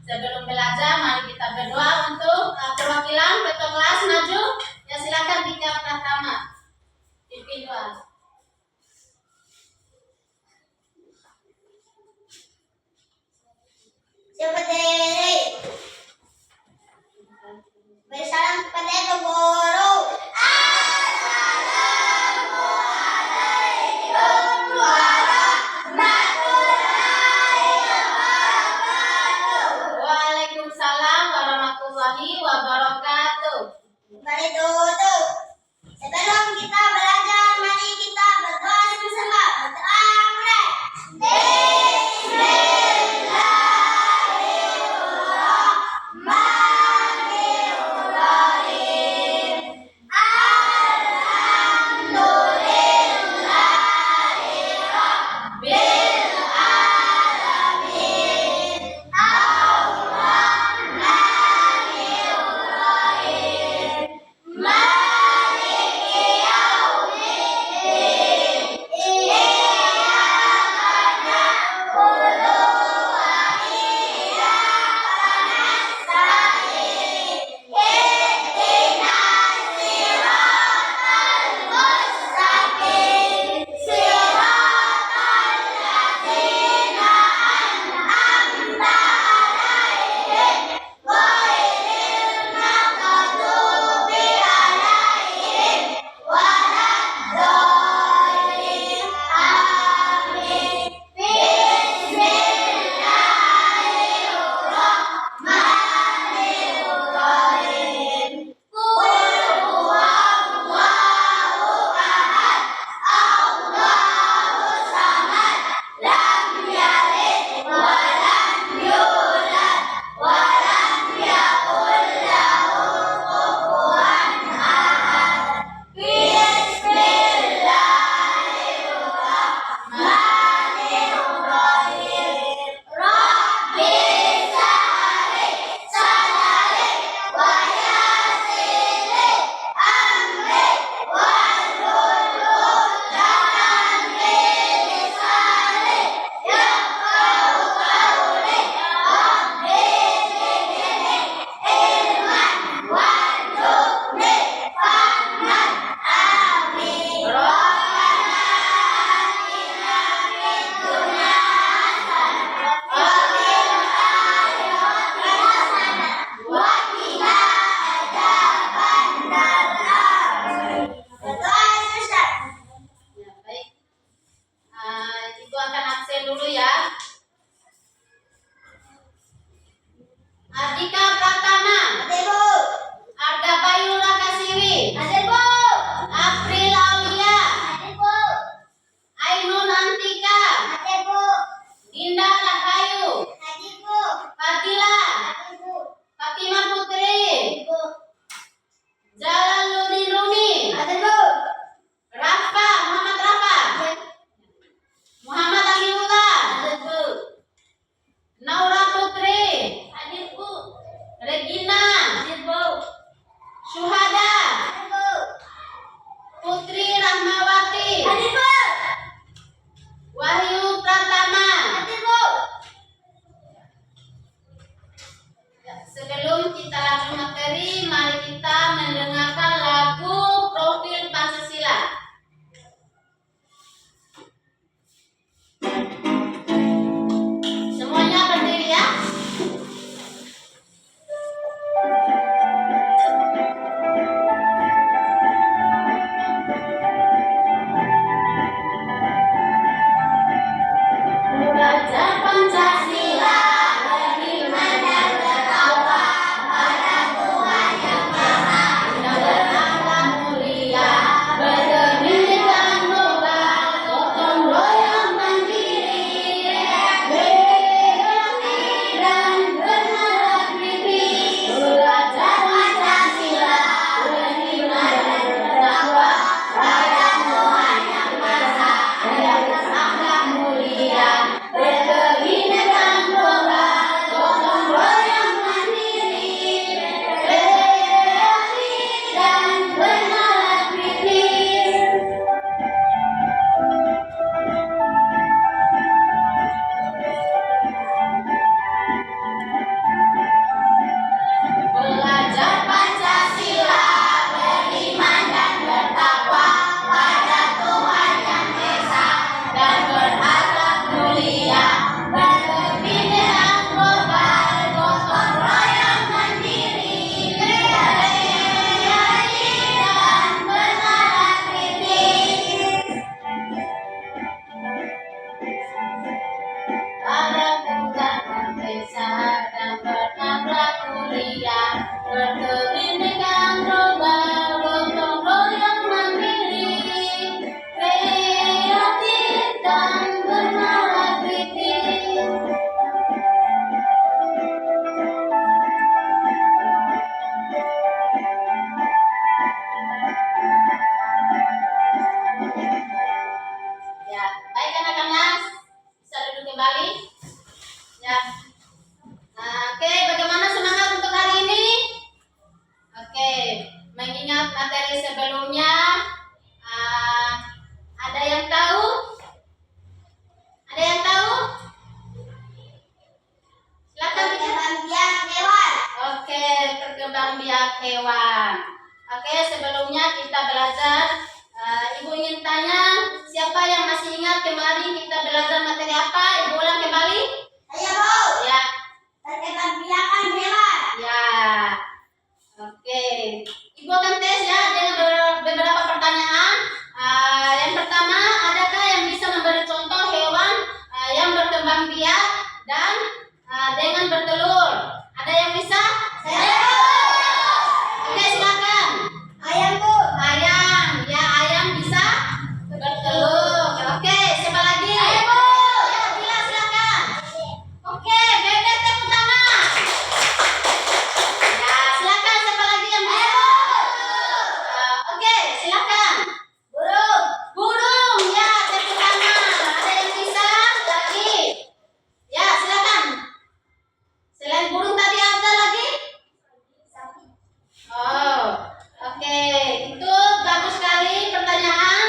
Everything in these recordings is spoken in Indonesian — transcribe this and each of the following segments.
Sebelum belajar, mari kita berdoa untuk perwakilan ketua kelas maju. Ya, silakan Tika Pratama. Pimpin doa. Berdiri. Bersalam kepada Ibu Guru. Assalamualaikum warahmatullahi wabarakatuh. Waalaikumsalam warahmatullahi wabarakatuh. Mari duduk. Sebelum kita belajar, mari kita berdoa sama-sama. Berdoa mulai. Ibu akan absen dulu ya. Ardika Pratama. Ada Ibu. Arda Bayu Lakasiwi. Ada Ibu. April Aulia. Ada Ibu. Ainun Antika. Ada Ibu. Dinda Rahayu. Ada Ibu. Fadila. Ada Ibu. Fatimah Putri. Ibu. Jalaluddin Rumi. Ada Ibu. Rafa, Muhammad Rafa. Muhammad Aliullah. Ada Ibu. Naura Putri. Ada Ibu. berkembang biak hewan. Oke, sebelumnya kita belajar. Ibu ingin tanya, siapa yang masih ingat kemarin kita belajar materi apa? Ibu ulang kembali. Ayo, Bu. Ya. Berkembang biakan hewan. Ya. Oke. Ibu akan tes ya dengan beberapa pertanyaan. Yang pertama, adakah yang bisa memberi contoh hewan yang berkembang biak dan dengan bertelur? Ada yang bisa? Saya. Oke, silakan. Ayam, Bu. Ayam, ya ayam bisa bertelur. Oke, siapa lagi? Ayo, Bu. Ya, Bila silakan. Oke, bebek tepuk tangan. Ya, silakan siapa lagi yang bisa? Oke, silakan. Burung. Burung, ya tepuk tangan. Ada yang bisa? Lagi. Ya, silakan. Selain burung tadi ada lagi? Sapi. Oh, oke. Itu bagus sekali pertanyaan.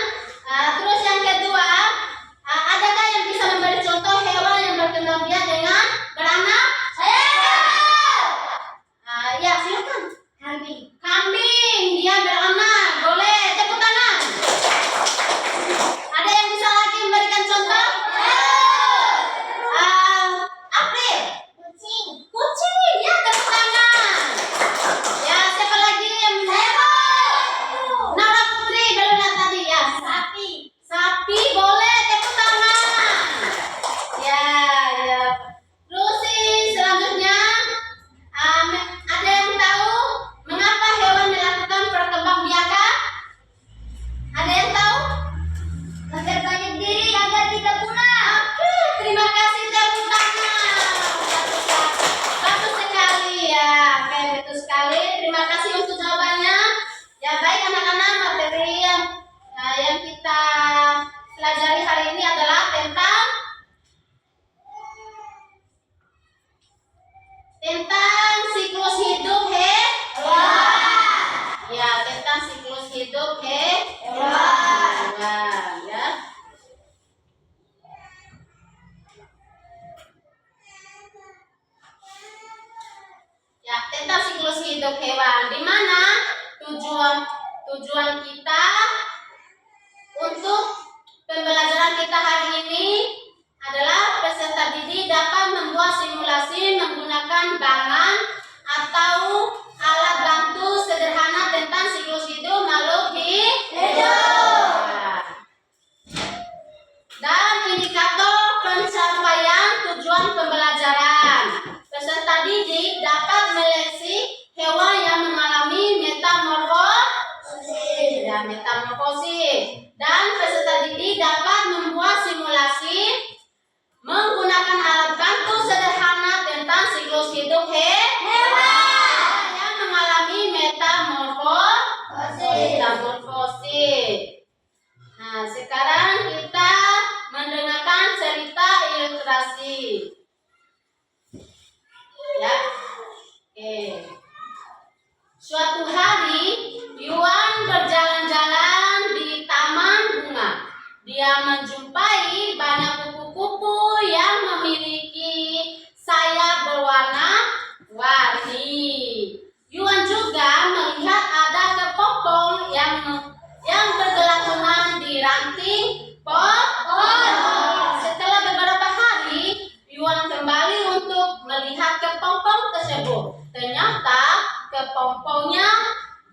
Terus yang kedua, adakah yang bisa memberi contoh hewan yang berkembang biak dengan beranak? Saya. Ya, silakan. Kambing. Kambing, dia beranak. Boleh, tepuk tangan. Ada yang bisa lagi memberikan contoh? April. Kucing. Kucing, ya tepuk tangan. Ya, siapa lagi yang bisa? Nara Putri, belum lihat tadi ya. Sapi. Sapi, boleh tepuk tangan. Ya, ya. Terus selanjutnya, ada yang tahu mengapa hewan melakukan perkembangbiakan? Ada yang tahu? Agar banyak diri, agar tidak punah. Oke, terima kasih tepuk tangan. Bagus sekali ya. Oke, betul sekali. Terima kasih untuk jawabannya. Ya baik anak-anak, materi yang kita pelajari hari ini adalah tentang siklus hidup hewan. Ya, tentang siklus hidup hewan. Ya. Ya, tentang siklus hidup hewan, di mana tujuan kita untuk pembelajaran kita hari ini adalah peserta didik dapat membuat simulasi menggunakan bangan atau alat bantu sederhana tentang siklus hidup makhluk hidup. Dan indikator pencapaian tujuan pembelajaran. Peserta didik dapat meleksi hewan yang mengalami metamorfosis. Dan peserta didik dapat membuat simulasi menggunakan alat bantu sederhana tentang siklus hidup hewan yang mengalami metamorfosis. Nah, sekarang kita mendengarkan cerita ilustrasi. Ya. Oke. Suatu hari, Yuan berjalan-jalan di taman bunga. Dia menjumpai banyak kupu-kupu yang memiliki sayap berwarna-warni. Yuan juga melihat ada kepompong yang bergelantungan di ranting pohon. Setelah beberapa hari, Yuan kembali untuk melihat kepompong tersebut. Ternyata kepompongnya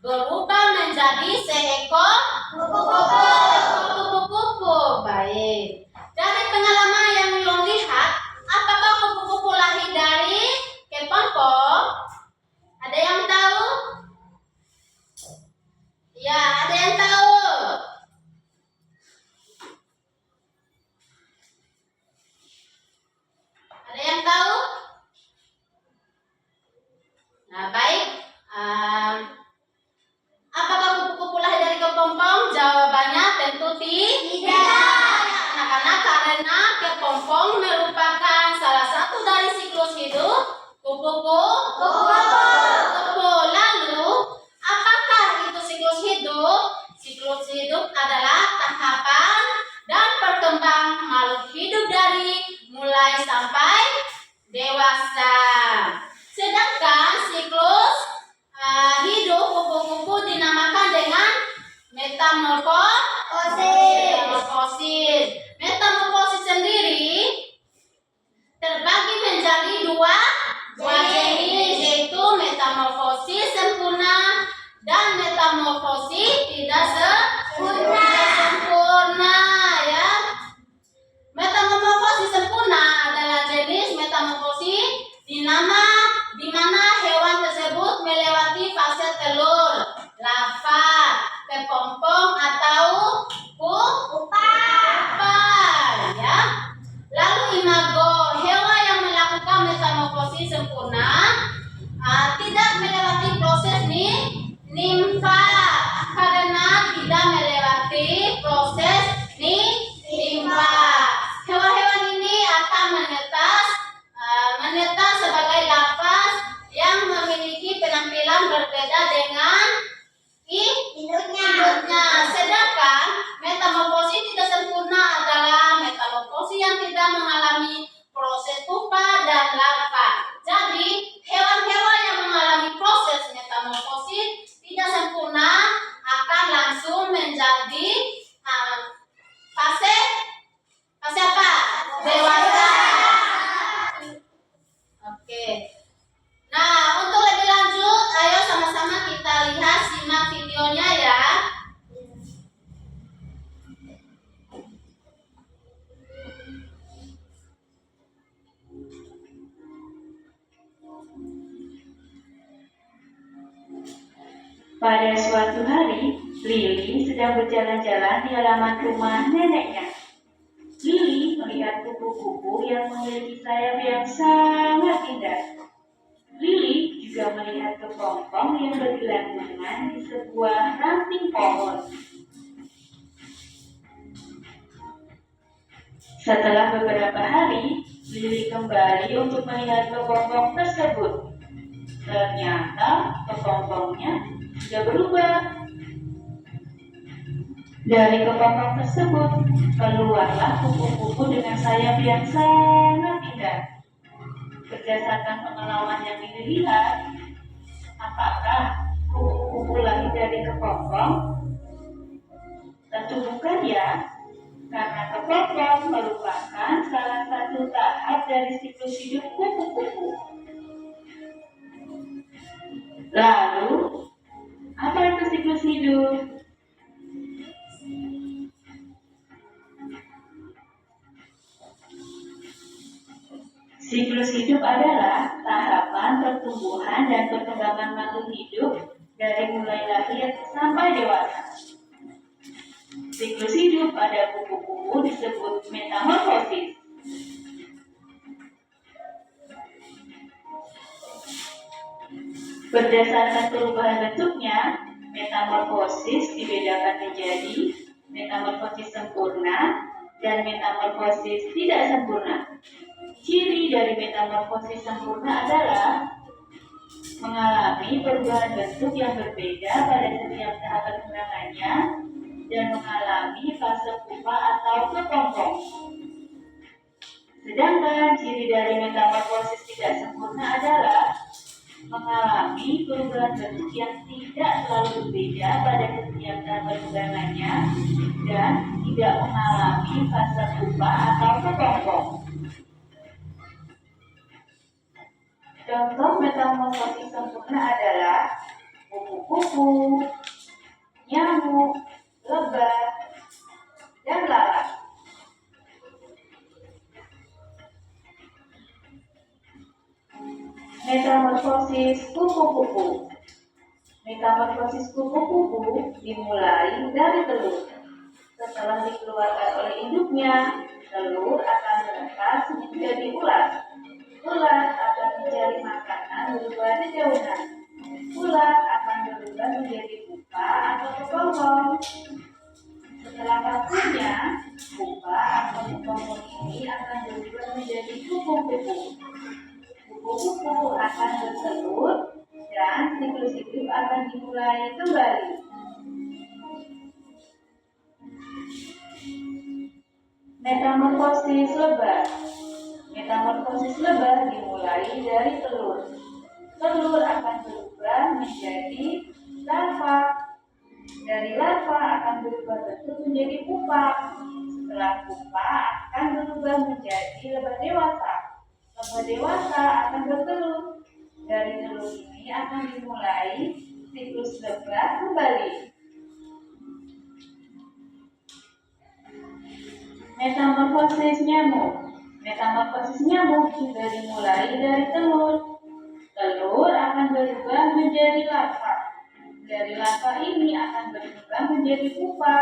berubah menjadi seekor kupu-kupu. Baik. Dari pengalaman yang Yuan lihat, apakah kupu-kupu lahir dari kepompong? Ada yang tahu? Ya, ada yang tahu? Ada yang tahu? Nah, baik. Apakah kupu-kupu lahir dari kepompong? Jawabannya tentu tidak. Anak-anak, karena kepompong merupakan salah satu dari siklus hidup kupu-kupu. Lalu, apakah itu siklus hidup? Siklus hidup adalah tahapan dan perkembangan makhluk hidup dari mulai sampai dewasa. Sedangkan siklus dua jenis, yaitu metamorfosis sempurna dan metamorfosis tidak sempurna ya. Metamorfosis sempurna adalah jenis metamorfosis di mana hewan tersebut melewati fase telur, larva, kepompong atau pupa ya. Lalu imago, hewan yang melakukan metamorfosis sempurna tidak melewati proses nimfa karena tidak melewati proses nimfa. Hewan-hewan ini akan menetas sebagai larva yang memiliki penampilan berbeda dengan induknya. Sedangkan metamorfosis tidak sempurna adalah metamorfosis yang tidak mengalami proses pupa dan larva. Jadi, hewan-hewan yang mengalami proses metamorfosis tidak sempurna akan langsung menjadi fase apa? Dewasa. Oke. Nah, untuk lebih lanjut, ayo sama-sama kita lihat, simak videonya ya. Pada suatu hari, Lili sedang berjalan-jalan di halaman rumah neneknya. Lili melihat kupu-kupu yang memiliki sayap yang sangat indah. Lili juga melihat kepompong yang bergelantungan di sebuah ranting pohon. Setelah beberapa hari, Lili kembali untuk melihat kepompong tersebut. Ternyata kepompongnya sudah berubah. Dari kepompong tersebut keluarlah kupu-kupu dengan sayap yang sangat indah. Berdasarkan pengalaman yang dilihat, apakah kupu-kupu lahir dari kepompong? Tentu bukan ya, karena kepompong merupakan salah satu tahap dari siklus hidup kupu-kupu. Lalu, apa itu siklus hidup? Siklus hidup adalah tahapan pertumbuhan dan perkembangan makhluk hidup dari mulai lahir sampai dewasa. Siklus hidup pada kupu-kupu disebut metamorfosis. Berdasarkan perubahan bentuknya, metamorfosis dibedakan menjadi metamorfosis sempurna dan metamorfosis tidak sempurna. Ciri dari metamorfosis sempurna adalah mengalami perubahan bentuk yang berbeda pada setiap tahap perkembangannya dan mengalami fase pupa atau kepompong. Sedangkan ciri dari metamorfosis tidak sempurna adalah mengalami perubahan bentuk yang tidak selalu berbeda pada setiap tahap perkembangannya dan tidak mengalami fase pupa atau kepompong. Contoh metamorfosis sempurna adalah kupu-kupu, nyamuk, lebah, dan lalat. Metamorfosis kupu-kupu. Metamorfosis kupu-kupu dimulai dari telur. Setelah dikeluarkan oleh induknya, telur akan menetas menjadi ular. Ular akan mencari makanan berupa dedaunan. Ular akan berubah menjadi pupa atau kepompong. Setelah waktunya, pupa atau kepompong ini akan berubah menjadi kupu-kupu. Kupu-kupu akan bertelur dan siklus hidup akan dimulai kembali. Metamorfosis lebah. Metamorfosis lebah dimulai dari telur. Telur akan berubah menjadi larva. Dari larva akan berubah bentuk menjadi pupa. Setelah pupa akan berubah menjadi lebah dewasa. Lebah dewasa lebah kembali. Metamorfosis nyamuk. Metamorfosis nyamuk juga dimulai dari telur. Telur akan berubah menjadi larva. Dari larva ini akan berubah menjadi pupa.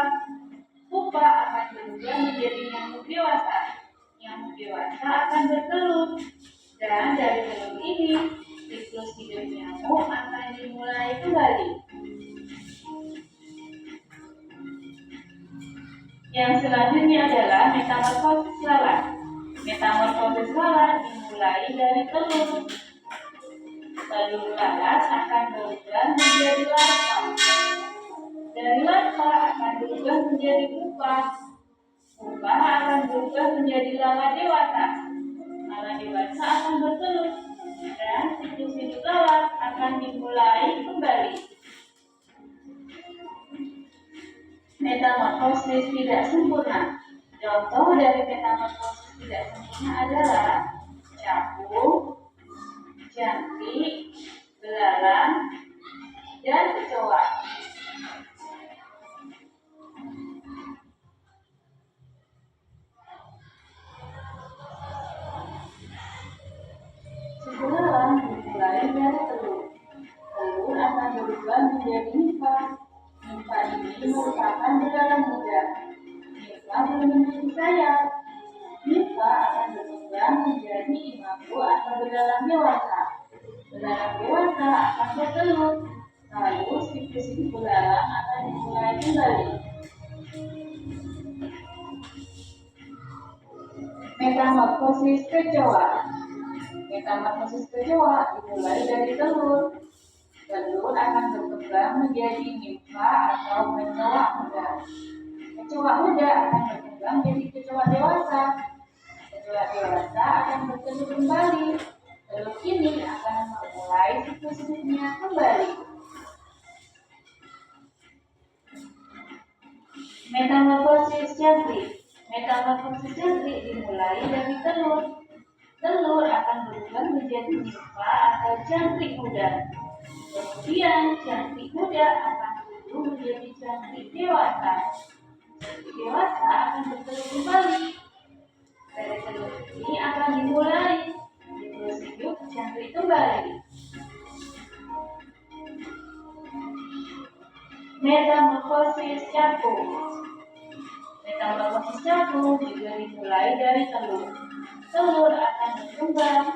Pupa akan berubah menjadi nyamuk dewasa. Nyamuk dewasa akan bertelur. Dan dari telur ini, siklus hidup nyamuk akan dimulai kembali. Yang selanjutnya adalah metamorfosis lalat. Metamorfosis lalat dimulai dari telur. Telur lalat akan berubah menjadi larva. Dari larva akan berubah menjadi pupa. Pupa akan berubah menjadi lalat dewasa. Lalat dewasa akan bertelur. Dan siklus hidup lalat akan dimulai kembali. Metamorfosis tidak sempurna. Contoh dari metamorfosis tidak sempurna adalah capung, jangkrik, belalang, dan kecoa. Belalang dimulai dari telur. Telur akan berubah menjadi nimfa. Nimfa ini merupakan belalang muda. Nimfa belum memiliki sayap. Nimfa akan berkembang menjadi imago atau belalang dewasa. Belalang dewasa akan bertelur. Lalu siklus hidup belalang akan dimulai kembali. Metamorfosis kecoa. Metamorfosis kecoa dimulai dari telur. Telur akan berkembang menjadi nimfa atau kecoa muda. Kecoa muda akan berkembang menjadi kecoa dewasa. Kecoa dewasa akan bertelur kembali. Telur ini akan memulai siklus hidupnya kembali. Metamorfosis jangkrik. Metamorfosis jangkrik dimulai dari telur. Telur akan berubah menjadi nimfa atau jangkrik muda. Kemudian jangkrik muda akan tumbuh menjadi jangkrik dewasa. Jangkrik dewasa akan bertelur kembali. Dari telur ini akan dimulai siklus hidup jangkrik kembali. Metamorfosis capung. Metamorfosis capung juga dimulai dari telur. Telur akan berkembang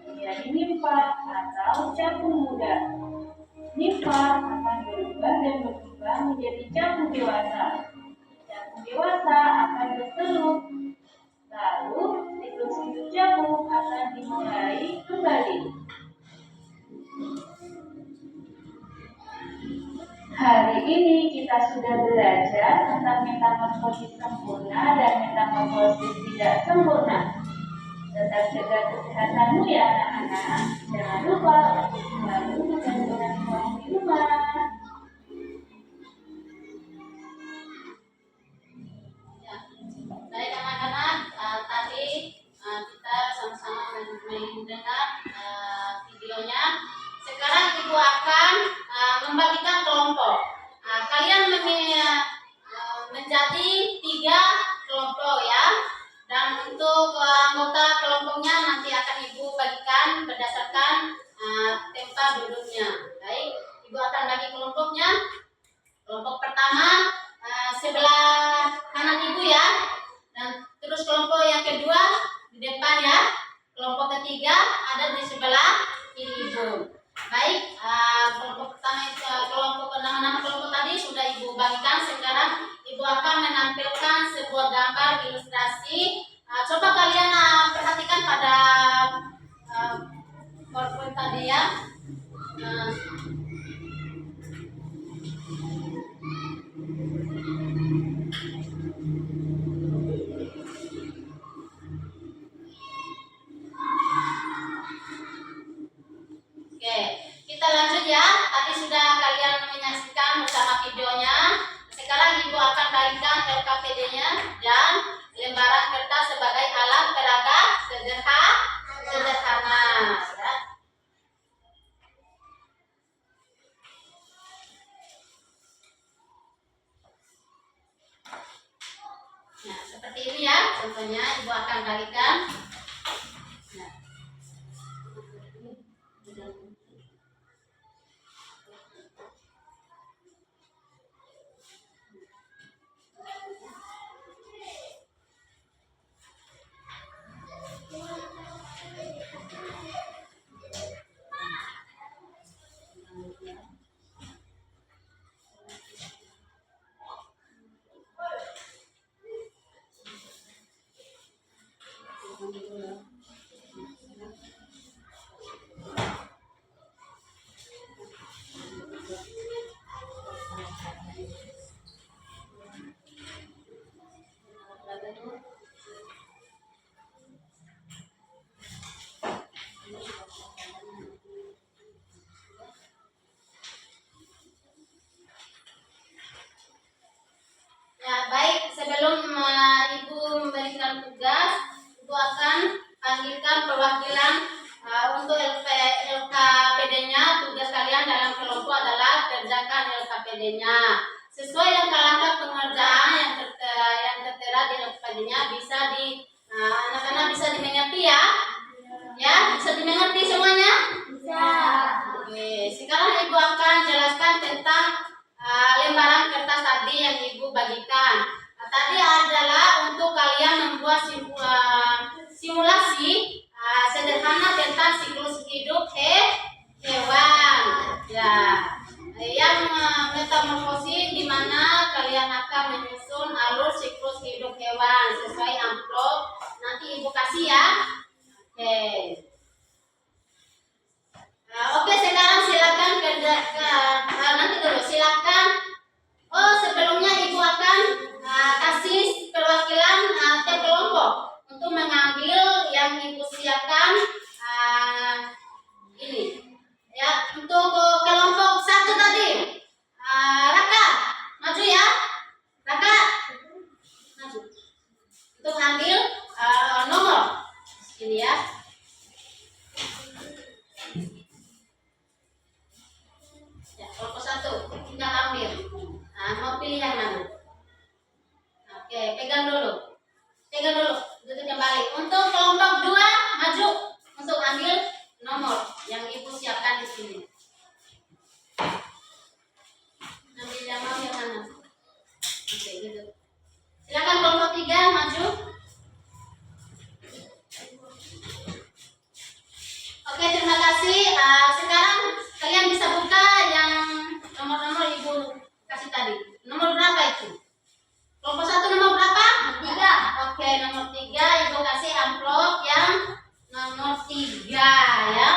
menjadi nimfa atau capung muda. Nimfa akan berubah dan berkembang menjadi capung dewasa. Capung dewasa akan bertelur. Lalu siklus hidup capung akan dimulai kembali. Hari ini kita sudah belajar tentang metamorfosis sempurna dan metamorfosis tidak sempurna. Tetap jaga kesehatanmu ya anak-anak. Jangan lupa untuk selalu menjaga uang di rumah. Ya, baik anak-anak, tadi kita sama-sama mendengar videonya. Sekarang ibu akan membagikan kelompok. Kalian menjadi 3 kelompok ya. Dan untuk anggota kelompoknya nanti akan ibu bagikan berdasarkan tempat duduknya. Baik, ibu akan bagi kelompoknya. Kelompok pertama sebelah kanan ibu ya. Dan terus kelompok yang kedua di depan ya. Kelompok ketiga ada di sebelah kiri ibu. Baik, kelompok pertama kelompok nama kelompok tadi sudah ibu bagikan. Sekarang ibu akan menampilkan sebuah gambar ilustrasi. Coba kalian perhatikan pada PowerPoint tadi ya. Oke, kita lanjut ya. Tadi sudah kalian menyaksikan bersama videonya. Sekarang ibu akan bagikan LKPD-nya dan lembaran kertas sebagai alat peraga sederhana. Ya. silakan balikan. Nah. Ya, baik. Sebelum Ibu memberikan tugas, Ibu akan panggilkan perwakilan untuk LKPD-nya. Tugas kalian dalam kelompok adalah kerjakan LKPD-nya. Sesuai langkah-langkah pengerjaan yang tertera di LKPD-nya bisa anak-anak bisa dimengerti ya? Ya, bisa dimengerti semuanya? Bisa. Oke, sekarang Ibu akan jelaskan tentang lembaran kertas tadi yang Ibu bagikan. Tadi adalah untuk kalian membuat simulasi sederhana tentang siklus hidup hewan. Ya, yang metamorfosis di mana kalian akan menyusun alur siklus hidup hewan sesuai amplop. Nanti Ibu kasih ya. Oke. Oke, sekarang silakan nanti dulu silakan. Oh, sebelumnya Ibu akan kasih perwakilan tiap kelompok untuk mengambil yang Ibu siapkan ini. Ya, untuk kelompok 1 tadi. Raka, maju ya. Raka, maju. Untuk ambil nomor. Ini ya. Ya, kelompok 1 tinggal ambil. Mau pilih yang mana? Oke, pegang dulu. Duduk kembali. Untuk kelompok 2 maju untuk ambil nomor yang Ibu siapkan di sini. Ambil yang mau yang mana? Oke, gitu. Silakan kelompok 3 maju. Oke, terima kasih. Sekarang kalian bisa buka yang nomor-nomor Ibu kasih tadi. Nomor berapa itu? Kelompok 1 nomor berapa? 3. Oke, nomor 3 Ibu kasih amplop yang nomor 3 ya.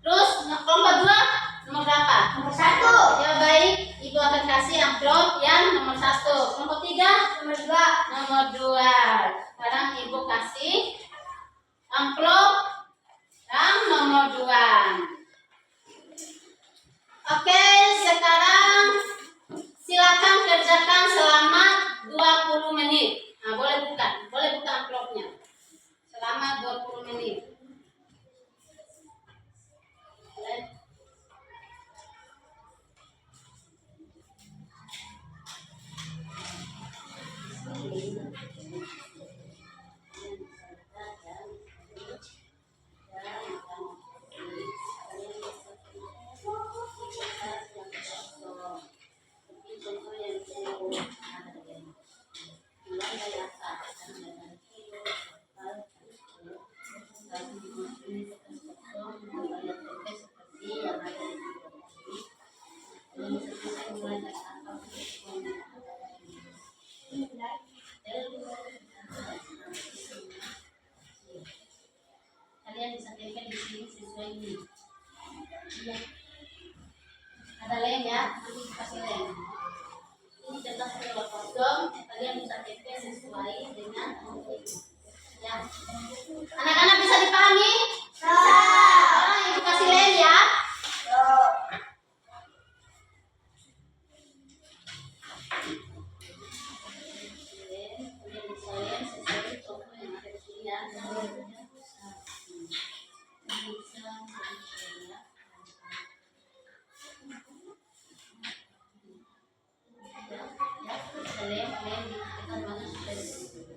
Terus kelompok 2 nomor berapa? Nomor 1. Ya, baik. Ibu akan kasih amplop yang nomor 1. Kelompok 3 Nomor 2. nomor 2. Sekarang Ibu kasih amplop yang nomor 2. Oke, sekarang silakan kerjakan selama 20 menit. Boleh buka amplopnya. Selama 20 menit. Boleh. Kalian bisa pilihkan di sini sesuai ini. Iya. Ada lem ya, nanti kasih lem. Ini kertas kalau kosong, kalian bisa pilih sesuai dengan ini. Ya. Anak-anak bisa dipahami? Sekarang Ibu kasih lem ya. Kemudian bisa lem sesuai contoh yang ada di sini ya. Lem kita mana sudah.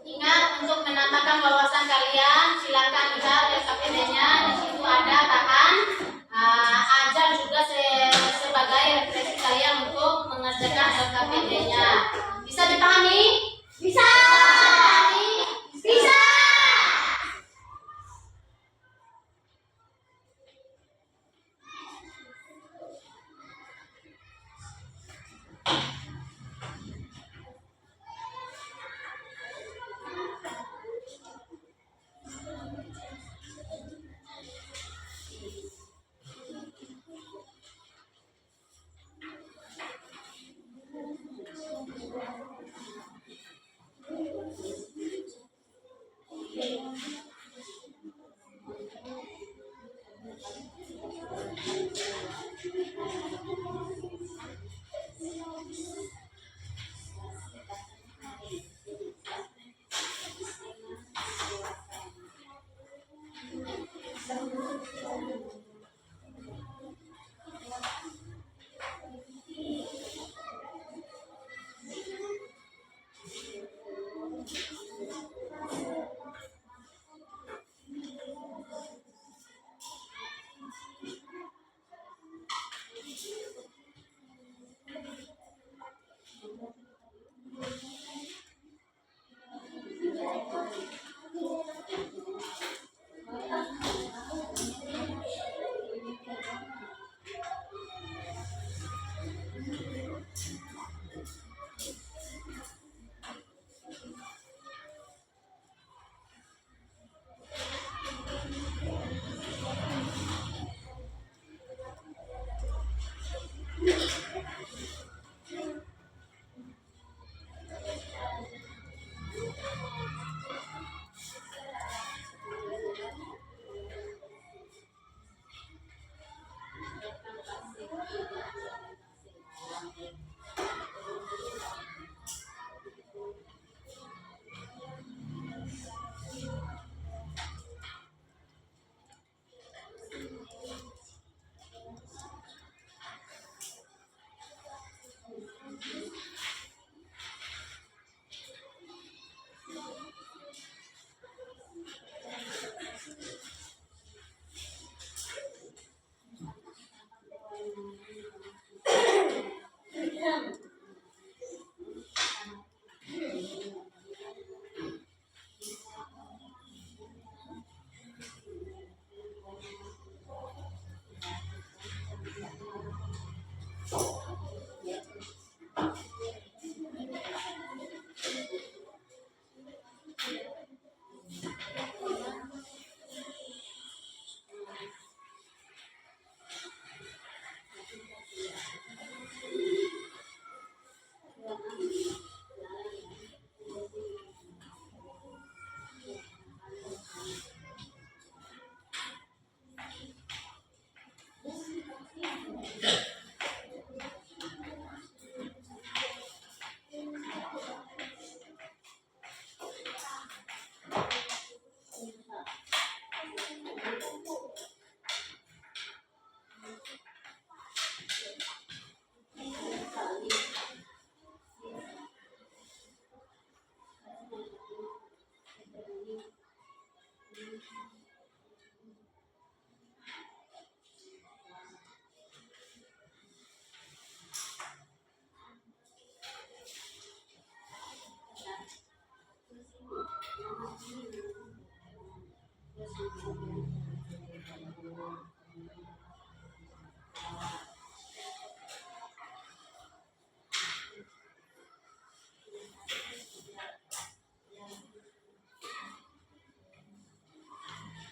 Ingat untuk menambahkan wawasan kalian, silakan lihat LKPD-nya. Di situ ada bahan ajar juga sebagai referensi kalian untuk mengerjakan LKPD-nya. Bisa dipahami? Bisa. Bisa.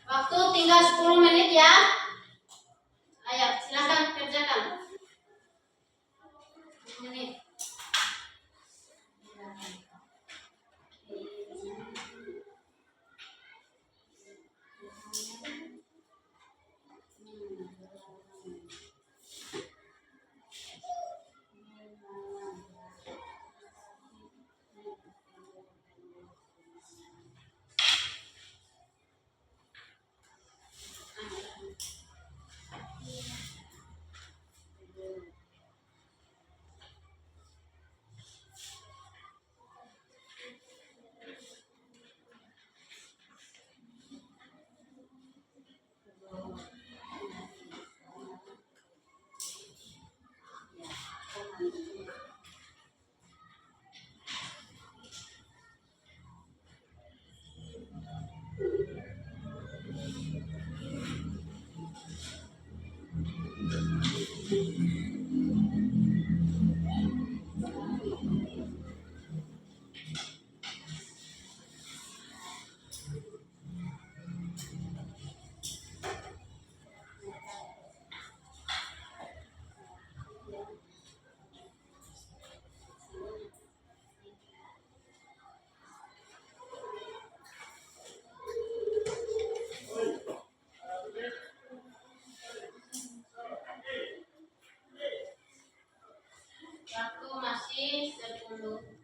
Waktu tinggal 10 menit ya. Ayo, silakan kerjakan. 10 menit. Waktu masih 10.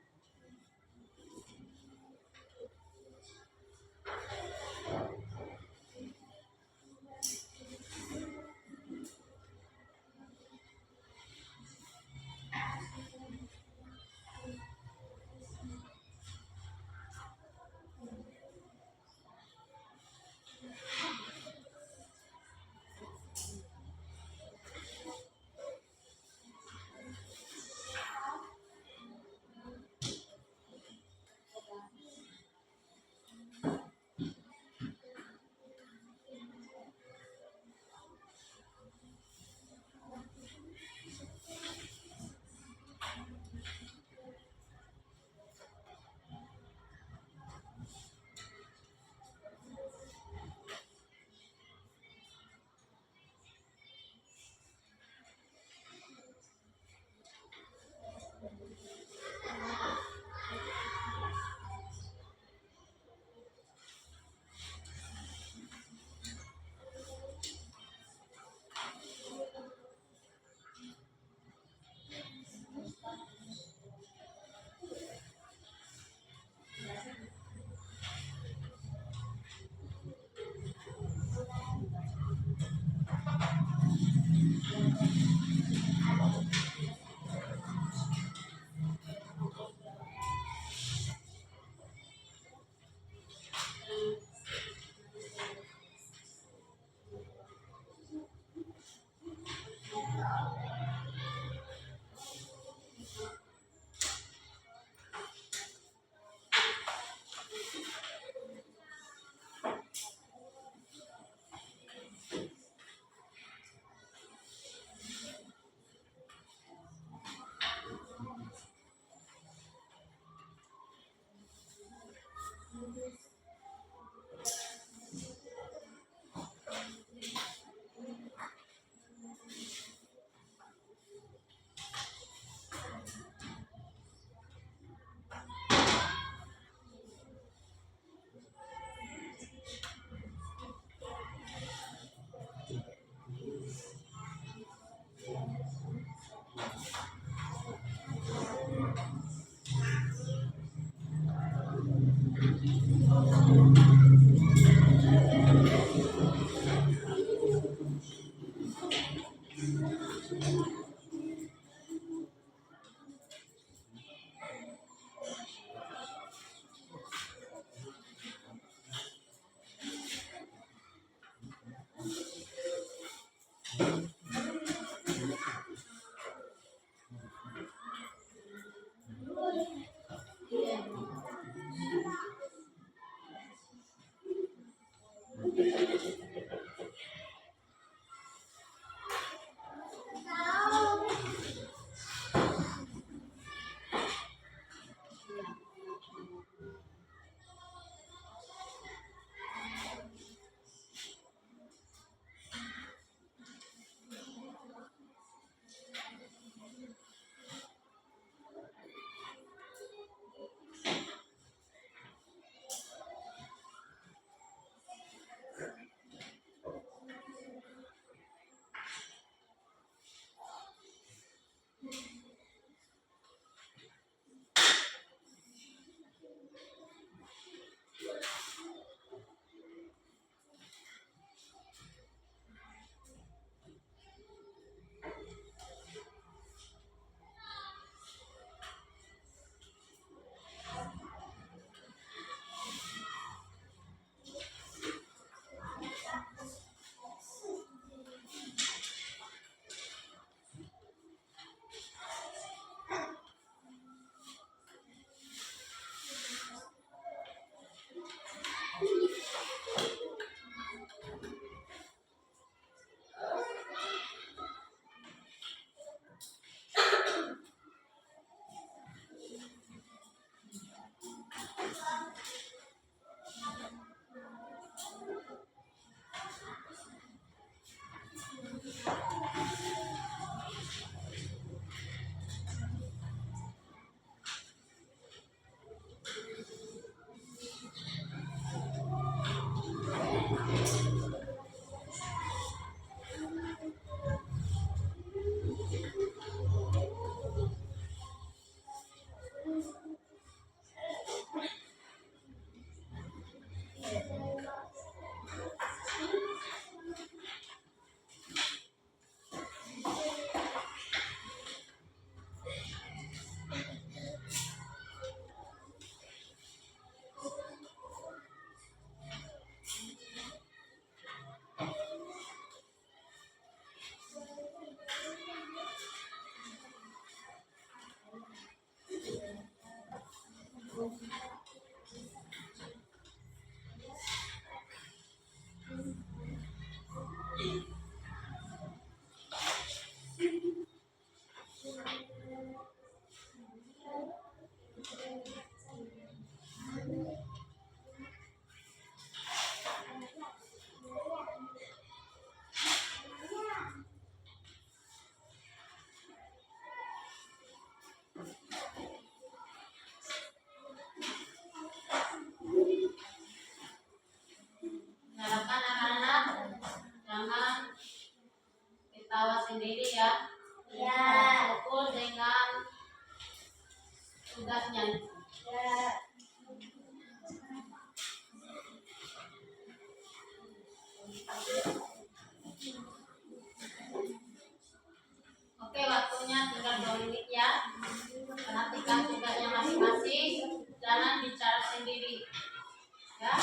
Harapkan anak-anak jangan ketawa sendiri ya. Ya. Fokus dengan tugasnya. Ya. Oke, waktunya tinggal 2 menit ya. Perhatikan tugasnya masing-masing. Jangan bicara sendiri. Ya.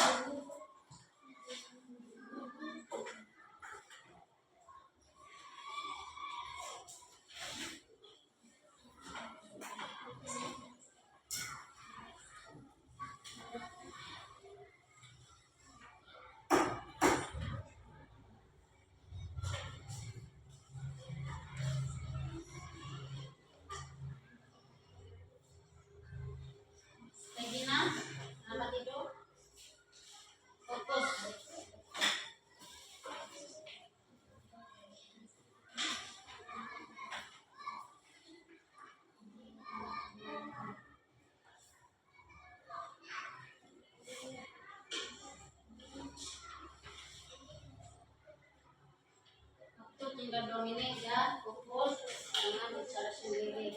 Regina, selamat tidur. Fokus. Waktu tinggal 2 menit ya. Fokus. Jangan bicara sendiri.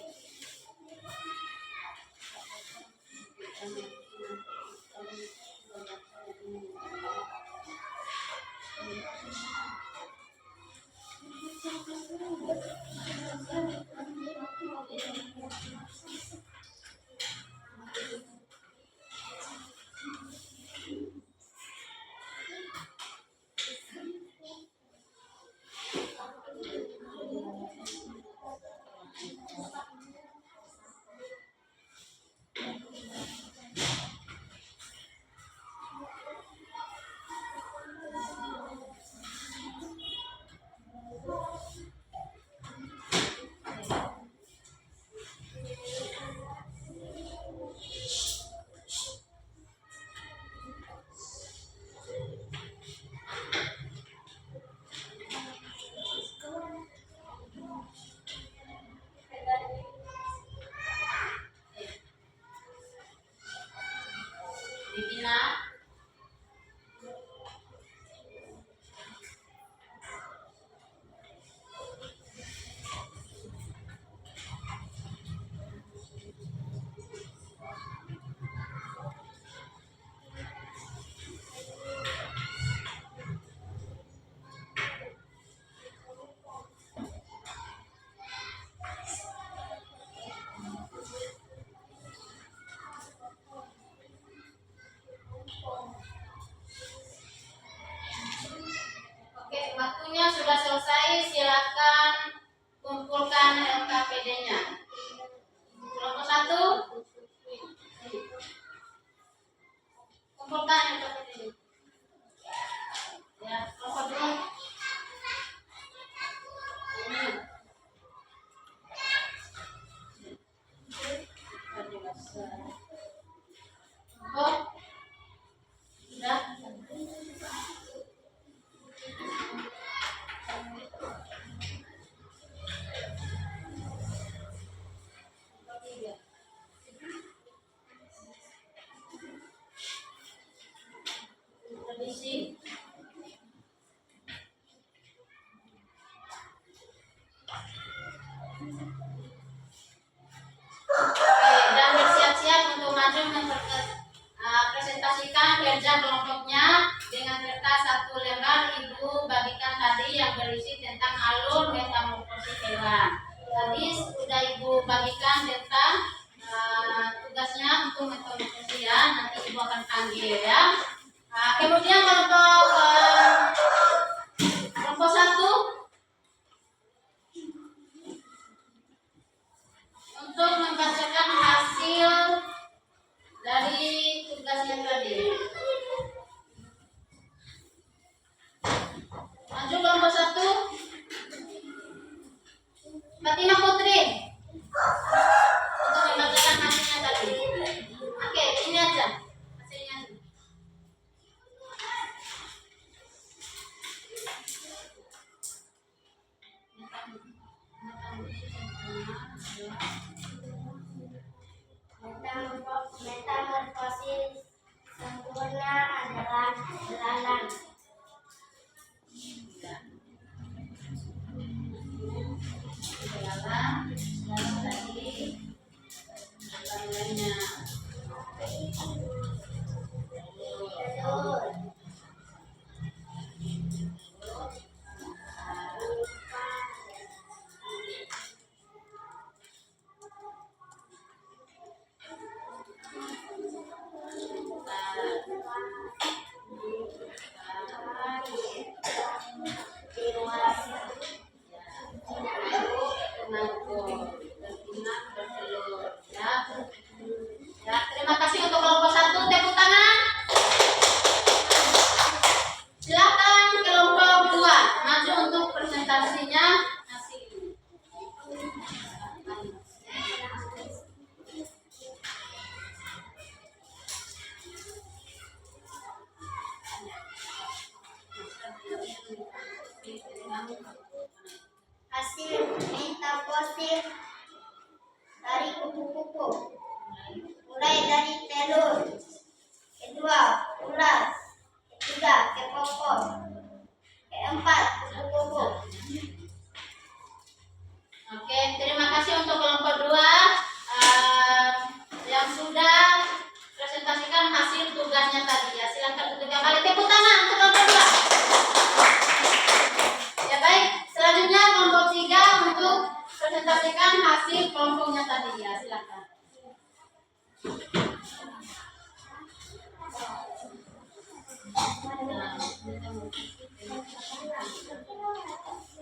Regina, oke, waktunya sudah selesai. Silakan kumpulkan LKPD-nya. Kelompok 1, kumpulkan LKPD-nya. Ya, kelompok 2. Ini. Oh, sudah. Tradisi. Oke, dan bersiap-siap untuk maju presentasikan kerja kelompoknya dengan kertas 1 lembar. Ibu bagikan tadi yang berisi tentang alur metamorfosis hewan. Tadi sudah Ibu bagikan tentang tugasnya untuk metamorfosis ya. Nanti Ibu akan panggil ya. Kemudian kelompok 1 untuk membacakan hasil dari tugasnya tadi. Maju kelompok 1. Fatima Putri untuk membacakan hasilnya tadi. Oke, ini aja hasilnya. Metamorfosis sempurna adalah belalang.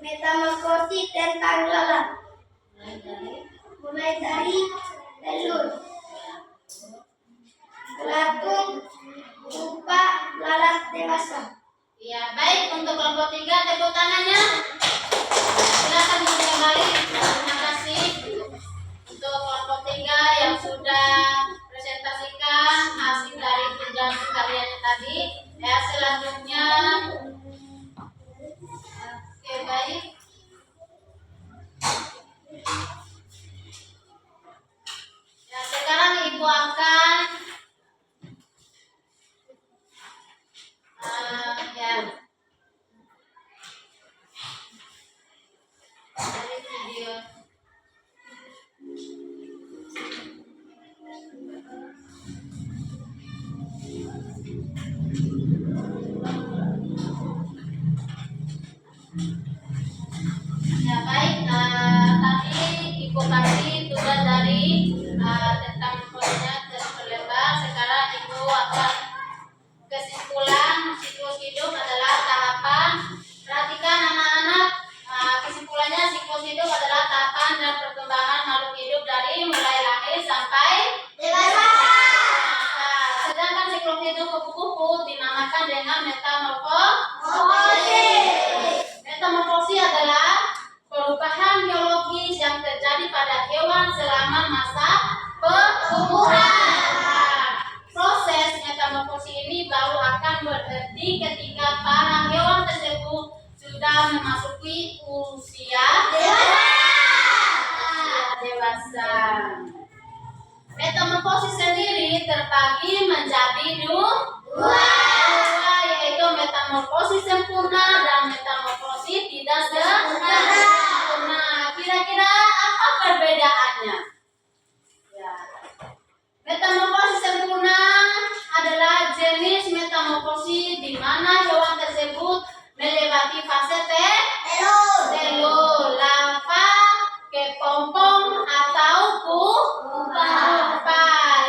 Metamorfosis tentang lalat. Mulai dari telur, belatung, pupa, lalat dewasa. Ya, baik, untuk kelompok 3 tepuk tangannya. Silakan duduk kembali. Terima kasih untuk kelompok 3 yang sudah presentasikan hasil dari kerjaan kalian tadi. Ya, selanjutnya. Oke, baik. Ya, sekarang Ibu akan ya dari video. Ya, baik, tadi Ibu kasih tugas dari tentang prosesnya terlembar. Sekarang Ibu akan kesimpulan siklus hidup adalah tahapan. Perhatikan anak-anak, kesimpulannya siklus hidup adalah tahapan dan perkembangan makhluk hidup dari mulai lahir sampai Dewasa. sedangkan siklus hidup kupu-kupu dinamakan dengan metamorfosis. Metamorfosis adalah perubahan biologis yang terjadi pada hewan selama masa pertumbuhan. Proses metamorfosis ini baru akan berhenti ketika para hewan tersebut sudah memasuki usia dewasa. Metamorfosis sendiri terbagi menjadi dua, yaitu metamorfosis sempurna dan metamorfosis tidak sempurna. Kira-kira apa perbedaannya? Ya. Metamorfosis sempurna adalah jenis metamorfosis di mana hewan tersebut melewati fase telur, larva, kepompong atau pupa,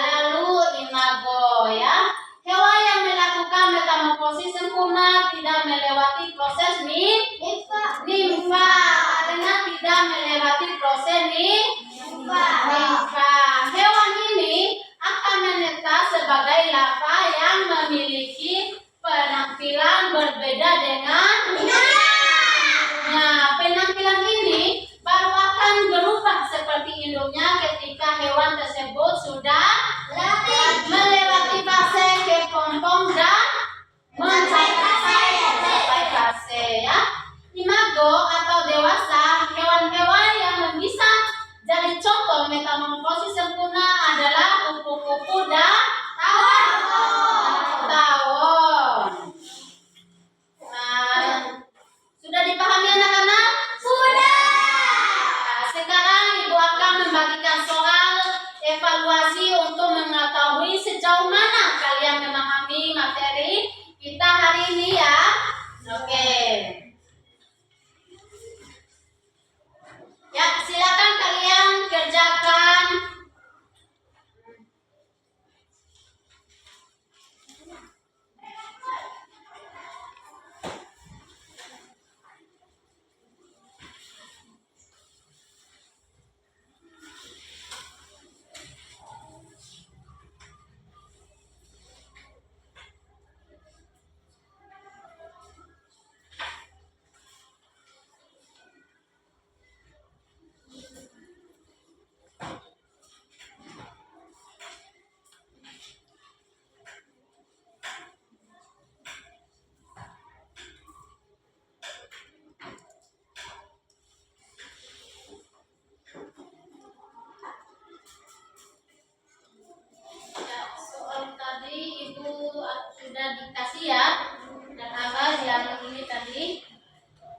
lalu imago. Ya, hewan yang melakukan metamorfosis sempurna tidak melewati proses nimfa karena tidak melewati proses nimfa. Hewan ini akan menetas sebagai larva yang memiliki penampilan berbeda dengan penampilan ini baru akan berubah seperti induknya ketika hewan tersebut sudah melewati fase kepompong dan mencapai fase ya imago atau dewasa. Hewan-hewan yang bisa jadi contoh metamorfosis sempurna adalah kupu-kupu dan tawon. Sudah dipahami anak-anak? Sudah. Sekarang Ibu akan membagikan soal evaluasi untuk mengetahui sejauh mana kalian memahami materi kita hari ini ya. Oke. Ya, silakan kalian kerjakan. Sudah dikasih ya dan apa yang ini tadi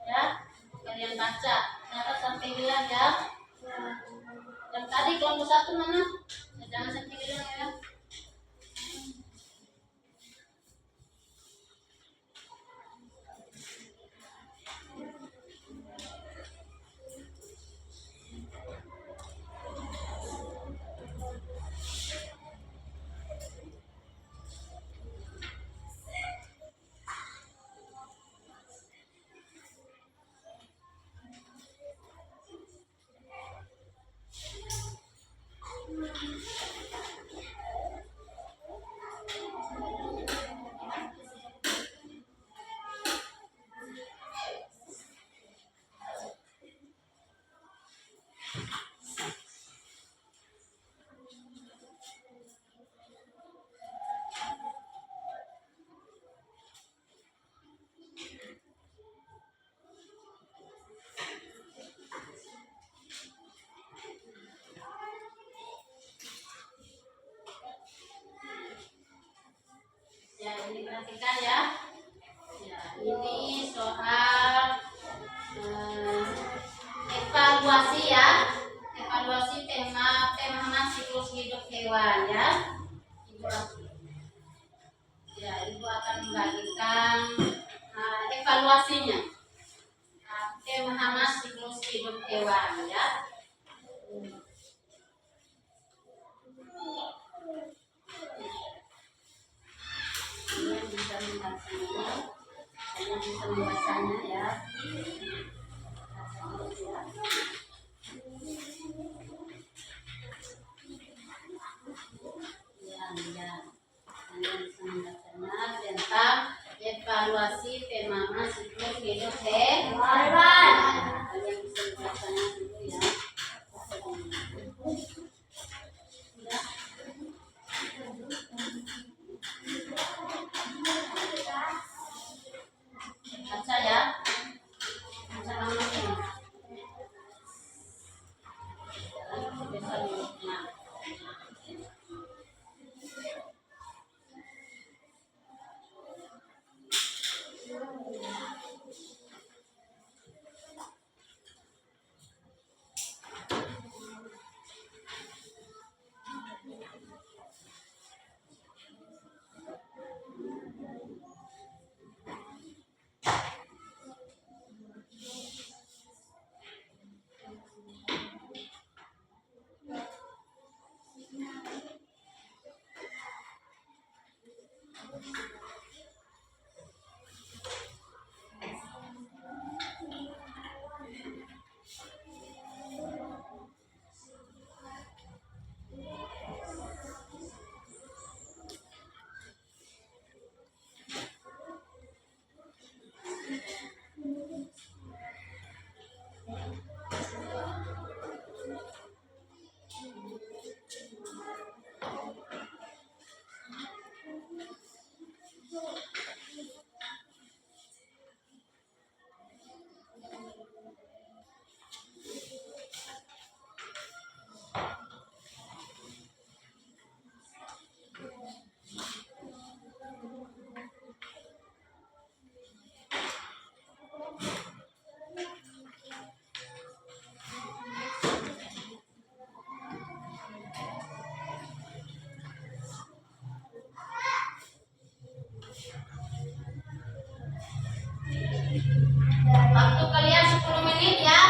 ya kalian baca catat sampai hilang ya. Yang tadi kelompok 1 mana? Jangan sampai hilang ya. Ya, ini perhatikan ya. Ya, ini soal evaluasi ya. Evaluasi tema siklus hidup hewan ya. Ibu akan membagikan evaluasinya. Tema siklus hidup hewan ya. Kalian bisa membacanya, saya bisa membacanya ya. Ya. Kalian bisa membacanya tentang evaluasi tema siklus hidup hewan. Kalian bisa membacanya dulu ya. Baca ya. Baca kamu. Waktu kalian 10 menit ya.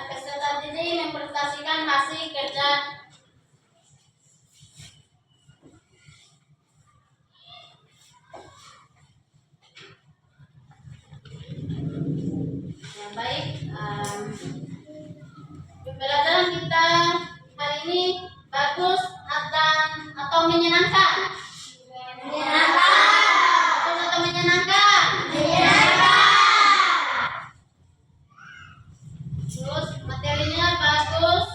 peserta didik mempresentasikan hasil kerja. Ya, baik. Pembelajaran kita hari ini bagus atau menyenangkan? Bagus atau menyenangkan? Terus materinya bagus.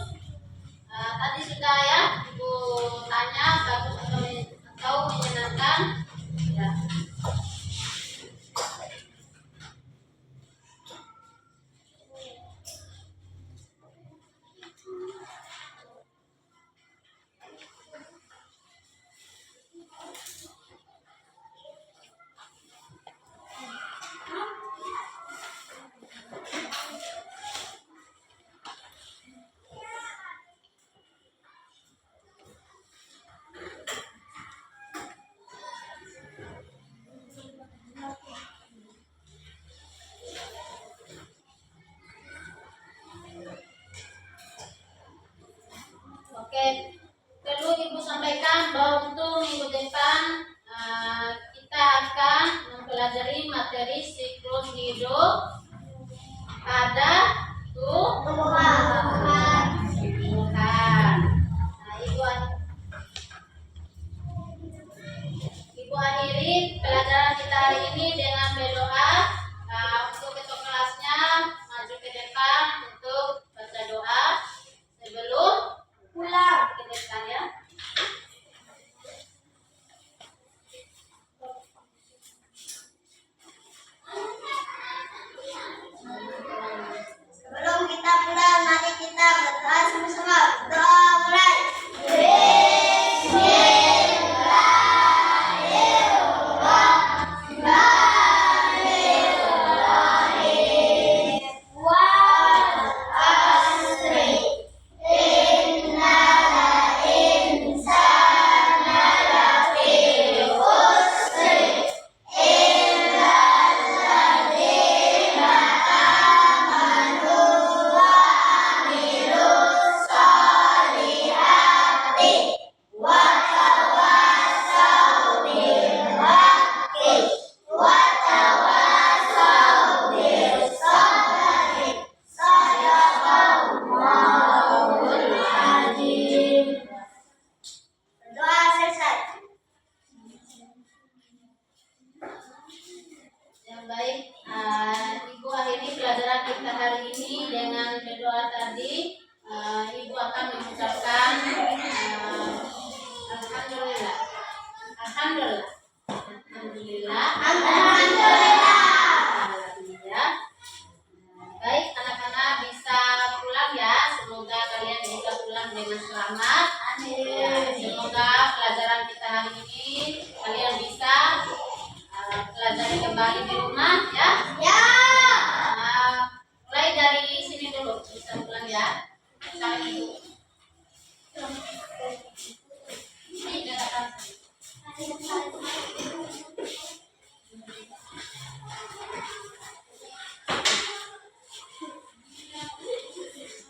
Tadi sudah ya Ibu tanya bagus atau menyenangkan. Ya. Oke, perlu Ibu sampaikan bahwa untuk minggu depan kita akan mempelajari materi siklus hidup pada tumbuhan. Nah, Ibu akhiri pelajaran kita hari ini dengan berdoa untuk ketua kelasnya maju ke depan untuk baca doa sebelum pulang ke depan ya. Sebelum kita pulang, mari kita berdoa sama-sama. Doa mulai. Doa selesai. Yang baik, Ibu akhiri pelajaran kita hari ini dengan berdoa tadi. Ibu akan mengucapkan Alhamdulillah. Alhamdulillah. Alhamdulillah. Alhamdulillah. Baik, anak-anak bisa pulang ya. Semoga kalian bisa pulang dengan selamat. Ya, semoga pelajaran kita hari ini kalian bisa pelajari kembali di rumah ya. Mulai dari sini dulu bisa pulang ya. Sekarang Ibu. Ini katakan.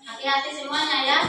Hati-hati semuanya ya.